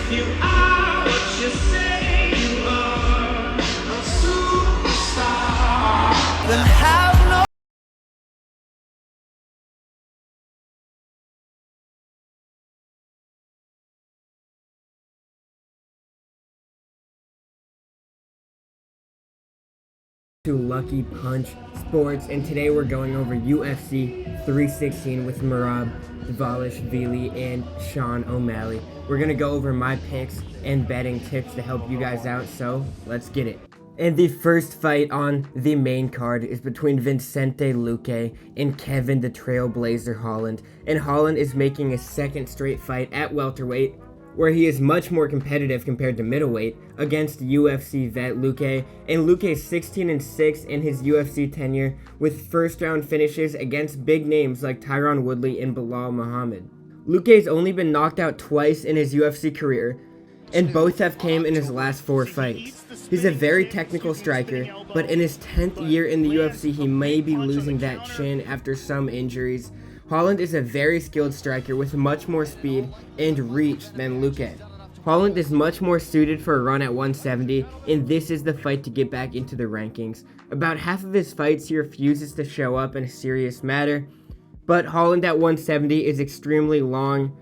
If you are what you say you are, a superstar, then have no. To Lucky Punch Sports, and today we're going over UFC 316 with Merab Dvalishvili and Sean O'Malley. We're going to go over my picks and betting tips to help you guys out, so let's get it. And the first fight on the main card is between Vicente Luque and Kevin the Trailblazer Holland. And Holland is making a second straight fight at welterweight, where he is much more competitive compared to middleweight against UFC vet Luque, and Luque is 16-6 in his UFC tenure with first round finishes against big names like Tyron Woodley and Bilal Muhammad. Luque has only been knocked out twice in his UFC career, and both have came in his last 4 fights. He's a very technical striker, but in his 10th year in the UFC he may be losing that chin after some injuries. Holland is a very skilled striker with much more speed and reach than Luque. Holland is much more suited for a run at 170, and this is the fight to get back into the rankings. About half of his fights he refuses to show up in a serious matter, but Holland at 170 is extremely long,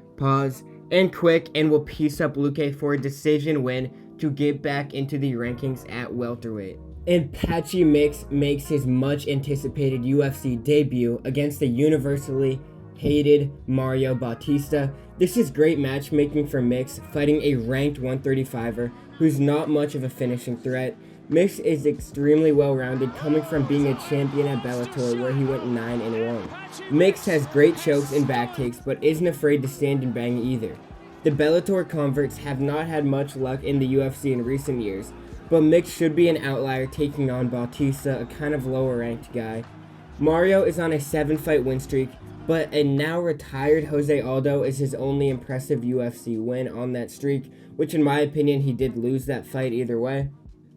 and quick, and will piece up Luque for a decision win to get back into the rankings at welterweight. And Patchy Mix makes his much anticipated UFC debut against the universally hated Mario Bautista. This is great matchmaking for Mix, fighting a ranked 135er who's not much of a finishing threat. Mix is extremely well-rounded, coming from being a champion at Bellator where he went 9-1. Mix has great chokes and back takes, but isn't afraid to stand and bang either. The Bellator converts have not had much luck in the UFC in recent years, but Mix should be an outlier taking on Bautista, a kind of lower ranked guy. Mario is on a 7-fight win streak, but a now retired Jose Aldo is his only impressive UFC win on that streak, which in my opinion he did lose that fight either way.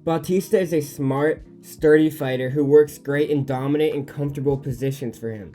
Bautista is a smart, sturdy fighter who works great in dominant and comfortable positions for him.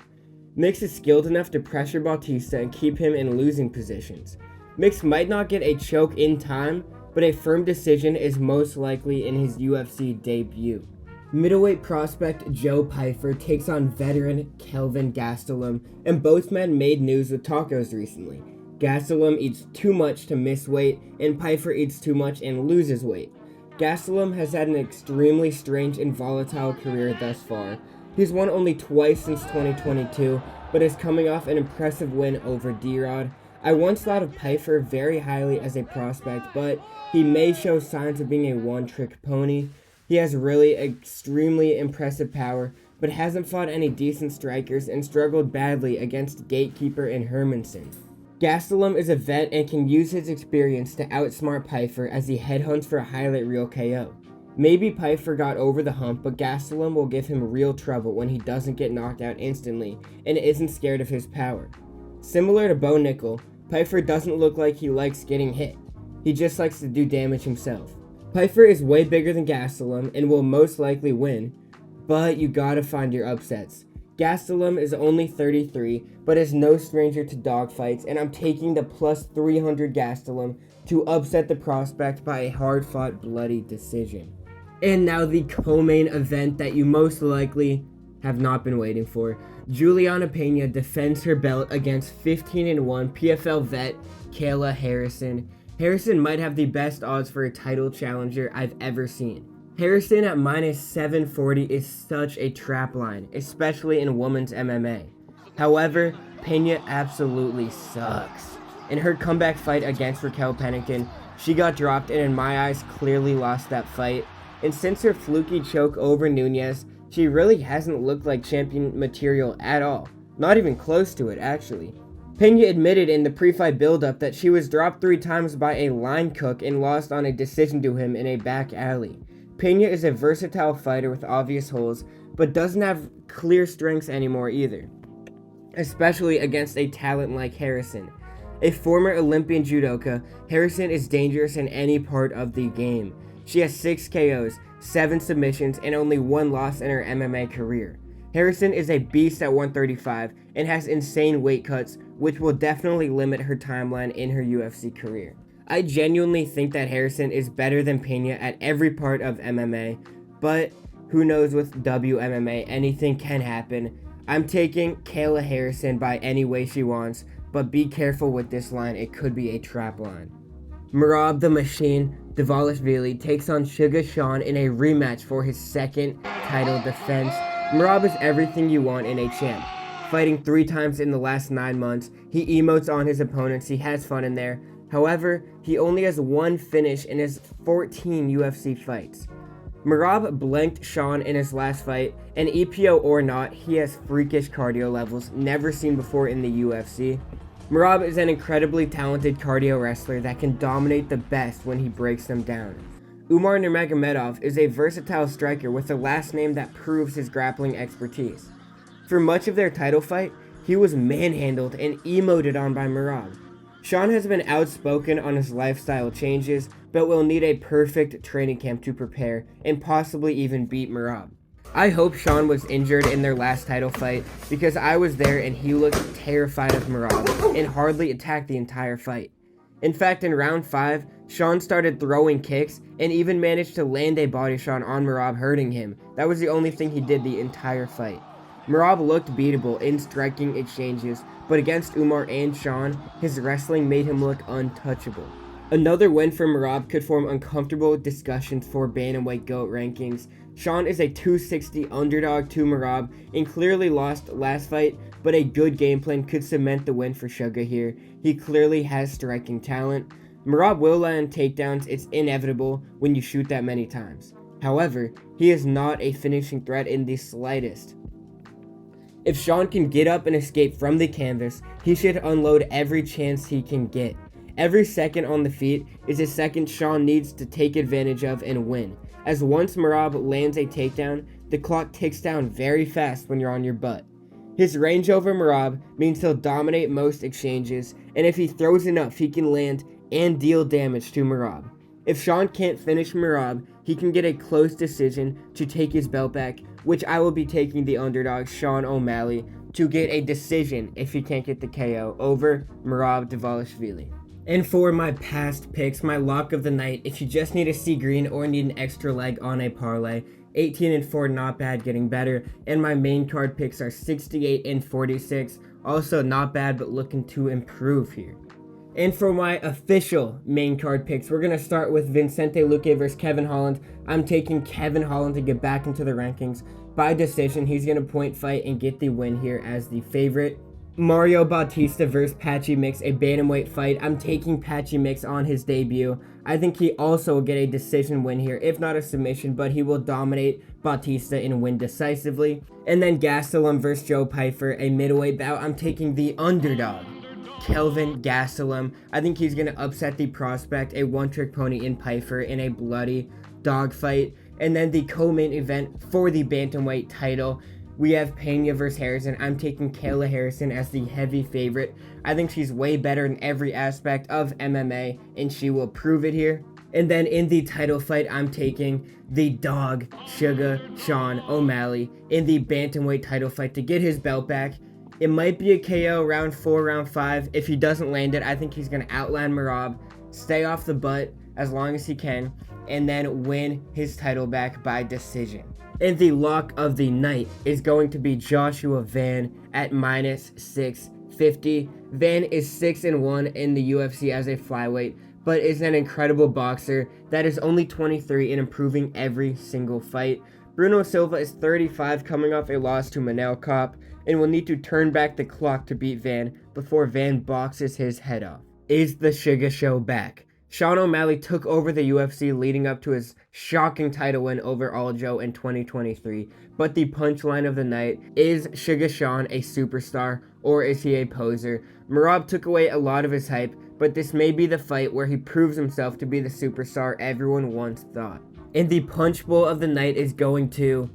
Mix is skilled enough to pressure Bautista and keep him in losing positions. Mix might not get a choke in time, but a firm decision is most likely in his UFC debut. Middleweight prospect Joe Pyfer takes on veteran Kelvin Gastelum, and both men made news with tacos recently. Gastelum eats too much to miss weight, and Pyfer eats too much and loses weight. Gastelum has had an extremely strange and volatile career thus far. He's won only twice since 2022, but is coming off an impressive win over D-Rod. I once thought of Pyfer very highly as a prospect, but he may show signs of being a one-trick pony. He has really extremely impressive power, but hasn't fought any decent strikers and struggled badly against Gatekeeper and Hermanson. Gastelum is a vet and can use his experience to outsmart Pyfer as he headhunts for a highlight reel KO. Maybe Pyfer got over the hump, but Gastelum will give him real trouble when he doesn't get knocked out instantly and isn't scared of his power. Similar to Bo Nickel, Pyfer doesn't look like he likes getting hit. He just likes to do damage himself. Pyfer is way bigger than Gastelum and will most likely win, but you gotta find your upsets. Gastelum is only 33, but is no stranger to dogfights, and I'm taking the plus 300 Gastelum to upset the prospect by a hard-fought, bloody decision. And now the co-main event that you most likely have not been waiting for. Juliana Peña defends her belt against 15-1 PFL vet Kayla Harrison. Harrison might have the best odds for a title challenger I've ever seen. Harrison at minus 740 is such a trap line, especially in women's MMA. However, Peña absolutely sucks. In her comeback fight against Raquel Pennington, she got dropped and in my eyes clearly lost that fight. And since her fluky choke over Nunes, she really hasn't looked like champion material at all. Not even close to it, actually. Peña admitted in the pre-fight build-up that she was dropped 3 times by a line cook and lost on a decision to him in a back alley. Peña is a versatile fighter with obvious holes, but doesn't have clear strengths anymore either, especially against a talent like Harrison. A former Olympian judoka, Harrison is dangerous in any part of the game. She has 6 KOs, 7 submissions, and only 1 loss in her MMA career. Harrison is a beast at 135 and has insane weight cuts, which will definitely limit her timeline in her UFC career. I genuinely think that Harrison is better than Peña at every part of MMA, but who knows, with WMMA, anything can happen. I'm taking Kayla Harrison by any way she wants, but be careful with this line, it could be a trap line. Merab the Machine Dvalishvili takes on Sugar Sean in a rematch for his second title defense. Merab is everything you want in a champ. Fighting 3 times in the last 9 months, he emotes on his opponents, he has fun in there. However, he only has 1 finish in his 14 UFC fights. Merab blanked Sean in his last fight, and EPO or not, he has freakish cardio levels never seen before in the UFC. Merab is an incredibly talented cardio wrestler that can dominate the best when he breaks them down. Umar Nurmagomedov is a versatile striker with a last name that proves his grappling expertise. For much of their title fight, he was manhandled and emoted on by Merab. Sean has been outspoken on his lifestyle changes, but will need a perfect training camp to prepare and possibly even beat Merab. I hope Sean was injured in their last title fight because I was there and he looked terrified of Merab and hardly attacked the entire fight. In fact, in round 5, Sean started throwing kicks and even managed to land a body shot on Merab, hurting him. That was the only thing he did the entire fight. Merab looked beatable in striking exchanges, but against Umar and Sean, his wrestling made him look untouchable. Another win for Merab could form uncomfortable discussions for bantamweight GOAT rankings. Sean is a 260 underdog to Merab and clearly lost last fight, but a good game plan could cement the win for Sugar here. He clearly has striking talent. Merab will land takedowns, it's inevitable when you shoot that many times. However, he is not a finishing threat in the slightest. If Sean can get up and escape from the canvas, he should unload every chance he can get. Every second on the feet is a second Sean needs to take advantage of and win, as once Merab lands a takedown, the clock ticks down very fast when you're on your butt. His range over Merab means he'll dominate most exchanges, and if he throws enough, he can land and deal damage to Merab. If Sean can't finish Merab, he can get a close decision to take his belt back, which I will be taking the underdog Sean O'Malley to get a decision if he can't get the KO over Merab Dvalishvili. And for my past picks, my lock of the night, if you just need a see green or need an extra leg on a parlay, 18-4, not bad, getting better. And my main card picks are 68-46, also not bad, but looking to improve here. And for my official main card picks, we're going to start with Vicente Luque versus Kevin Holland. I'm taking Kevin Holland to get back into the rankings. By decision, he's going to point fight and get the win here as the favorite. Mario Bautista versus Patchy Mix, a bantamweight fight. I'm taking Patchy Mix on his debut. I think he also will get a decision win here, if not a submission, but he will dominate Bautista and win decisively. And then Gastelum versus Joe Pyfer, a middleweight bout. I'm taking the underdog, Kelvin Gastelum. I think he's going to upset the prospect, a one-trick pony in Pyfer, in a bloody dogfight. And then the co-main event for the bantamweight title, we have Peña versus Harrison. I'm taking Kayla Harrison as the heavy favorite. I think she's way better in every aspect of MMA, and she will prove it here. And then in the title fight, I'm taking the dog, Sugar Sean O'Malley, in the bantamweight title fight to get his belt back. It might be a KO round 4, round 5. If he doesn't land it, I think he's going to outland Merab, stay off the butt as long as he can, and then win his title back by decision. And the lock of the night is going to be Joshua Van at -650. Van is 6-1 in the UFC as a flyweight, but is an incredible boxer that is only 23 and improving every single fight. Bruno Silva is 35, coming off a loss to Manel Kopp, and will need to turn back the clock to beat Van before Van boxes his head off. Is the Sugar Show back? Sean O'Malley took over the UFC leading up to his shocking title win over Aljo in 2023, but the punchline of the night, is Sugar Sean a superstar, or is he a poser? Merab took away a lot of his hype, but this may be the fight where he proves himself to be the superstar everyone once thought. And the punch bowl of the night is going to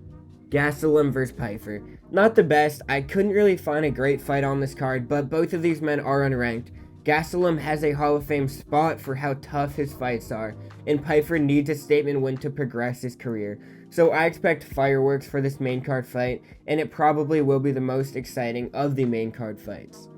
Gastelum versus Pyfer. Not the best, I couldn't really find a great fight on this card, but both of these men are unranked. Gastelum has a Hall of Fame spot for how tough his fights are, and Pyfer needs a statement win to progress his career. So I expect fireworks for this main card fight, and it probably will be the most exciting of the main card fights.